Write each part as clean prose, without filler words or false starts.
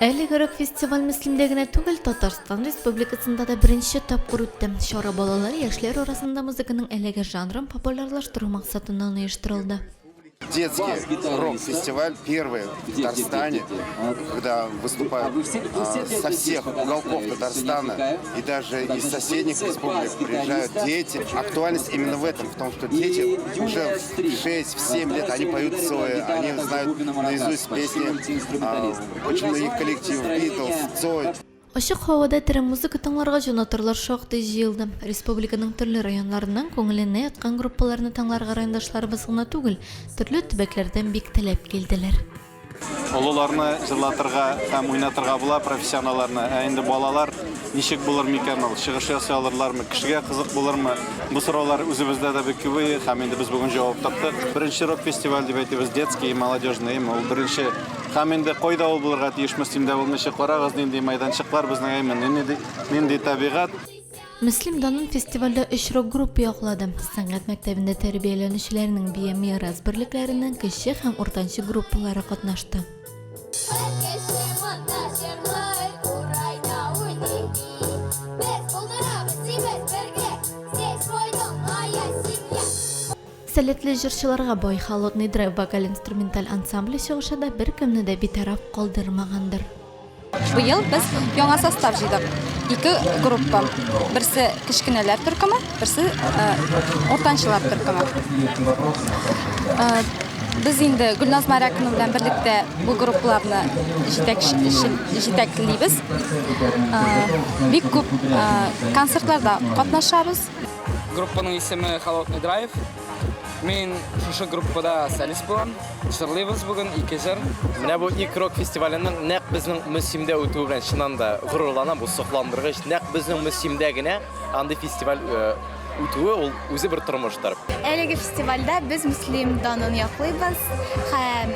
Әлеге рок-фестиваль Мислимдә генә түгел, Татарстан Республикасында да беренче тапкыр үтте. Чара балалар, яшьләр арасында музыканың әлеге жанрын популярлаштыру максатыннан оештырылды. Детский рок-фестиваль первый в Татарстане, когда выступают со всех уголков Татарстана и даже из соседних республик приезжают дети. Актуальность именно в этом, в том, что дети уже в 6-7 лет, они поют Цоя, они знают наизусть песни очень многих коллективов, Битлз, Цой. Ашык һавада тирән музыка тыңларга җонатырлар шактый җыелды. Республиканың төрле районнарыннан күңеленә яткан группаларны тыңларга райондашларыбыз гына түгел, төрле төбәкләрдән бик теләп килделәр. Олыларны җырлатырга һәм уйнатырга була, профессионалларны. Инде балалар ничек булыр микән ул? Чыгыш ясый алырлармы? Кешегә кызык булырмы? Бу сораулар үзебездә дә бик күп, һәм инде без бүген җавап таптык. Беренче рок-фестиваль дип әйтәбез, детский, молодежный, ул беренче. Һәм инде кайда ул булырга тиеш, Мислимдә булмыйча карагыз, нинди мәйданчыклар безнең нинди табигать. Мислимданың фестивальдә 3 рок-группа яклады. Сәнгать мәктәбендә тәрбияләнүчеләрнең бия-мирас берлекләреннән кече һәм уртанчы группалары катнашты. Сәләтле җырчыларга бай Холодный драйв вокаль-инструменталь ансамбле чыгышында беркемне дә битараф калдырмагандыр. Быел без яңа состав җыйдык. 2 группа. Берсе кичкенәләр төркеме, берсе уртанчылар төркеме. Без инде Гөлназ Маракина белән берлектә бу группаларны җитәклибез. Бик күп концертларда катнашабыз. Группаның исеме Холодный драйв. Мен шушы группада солист булам. Җырлыйбыз бүген 2 җыр. Менә бу ик рок фестиваленең нәкъ безнең Мөслимдә үтүе белән чыннан да горурланам, бу сокландыргыч. Нәкъ безнең Мөслимдә генә андый фестиваль үтүе ул үзе бер тормыштыр. Әлеге фестивальдә без Мислимданын яклыйбыз һәм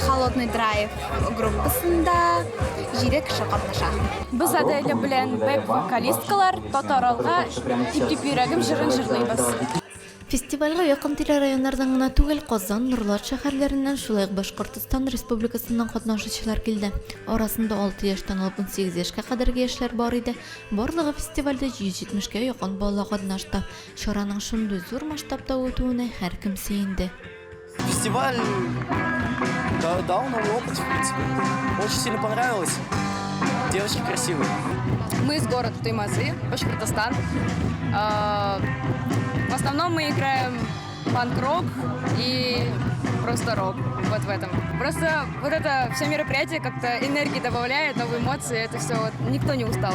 Холодный драйв группасында 7 кеше катнаша. Без Аделя белән бэк-вокалисткалар татаралга тип-тип йөрәгем җырын җырлыйбыз. Фестивальгә якын тирә районнардан гына түгел, Казан, Нурлат шәһәрләреннән, шулай ук Башкортстан Республикасыннан катнашучылар килде. Арасында 6 яшьтән алып 18 яшькә кадәрге яшьләр бар иде. Барлыгы фестивальдә 170-кә якын бала катнашты. Чараның шундый зур масштабта үтүенә һәркем сөенде. Фестиваль дал новый опыт, в принципе. Очень сильно понравилось. Девочки красивые. Мы из города Туймазы, Башкортостан. В основном мы играем панк-рок и просто рок. Вот в этом. Просто вот это все мероприятие как-то энергии добавляет, новые эмоции. Это все вот, никто не устал.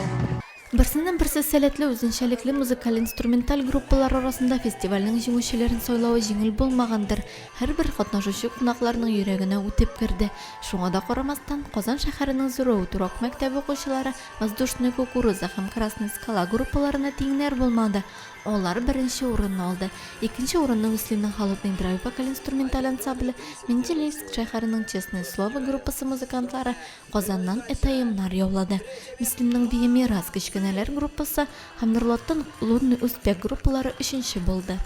Берсеннән-берсе сәләтле үзенчәлекле музыкаль-инструменталь группалар арасында фестивальнең җиңүчеләрен сайлауы җиңел булмагандыр. Һәрбер катнашучы кунакларның йөрәгенә үтеп керде. Шуңа да карамастан, Казан шәһәренең Зуровут рок мәктәбе укучылары Воздушный кукуруза һәм Красный скала группаларына тиңнәр булмады. Алар беренче урынны алды. Икенче урынны Мислимның Холодный драйв вокаль-инструменталь ансамбле, Менделеевск шәһәренең Честное слово группасы музыкантлары Казаннан этаемнар яулады. Мислимның бия-мирас кечкенәләр группасы һәм Нурлаттан Лунный Успех группалары 3нче булды.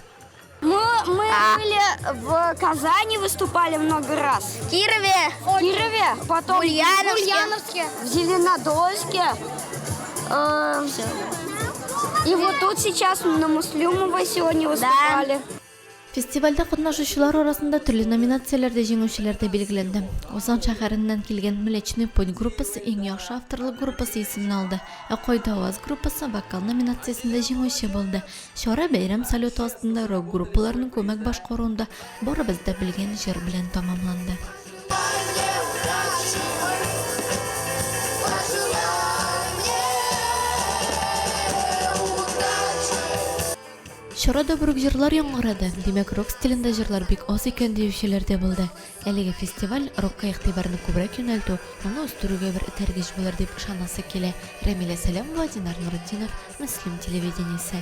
Мы были в Казани, выступали много раз. В Кирове, потом в Ульяновске, в Зеленодольске. И вот тут сейчас на Муслюмовой сегодня выступали. Фестивальдә катнашучылар арасында төрле номинацияләрдә җиңүчеләр дә билгеләнде. Узан шәһәреннән килгән Млечный путь группасы иң яхшы авторлык группасы исемен алды. Кайда Аваз группасы вокал номинациясендә җиңүче булды. Чара бәйрәм салюты астында рок группаларының күмәк башкаруында барыбыз да белгән җыр белән тамамланды. Чарада бүрек җырлар яңгырады. Димәк, рок стилендә җырлар бик аз икән диючеләр дә булды. Әлеге фестиваль рокка игътибарны күбрәк юнәлтү, аны үстерүгә бер этәргеч булыр дип ышанасы килә. Рамиля Сәләмова, Динар Нуретдинов, Мөслим телевидениесе.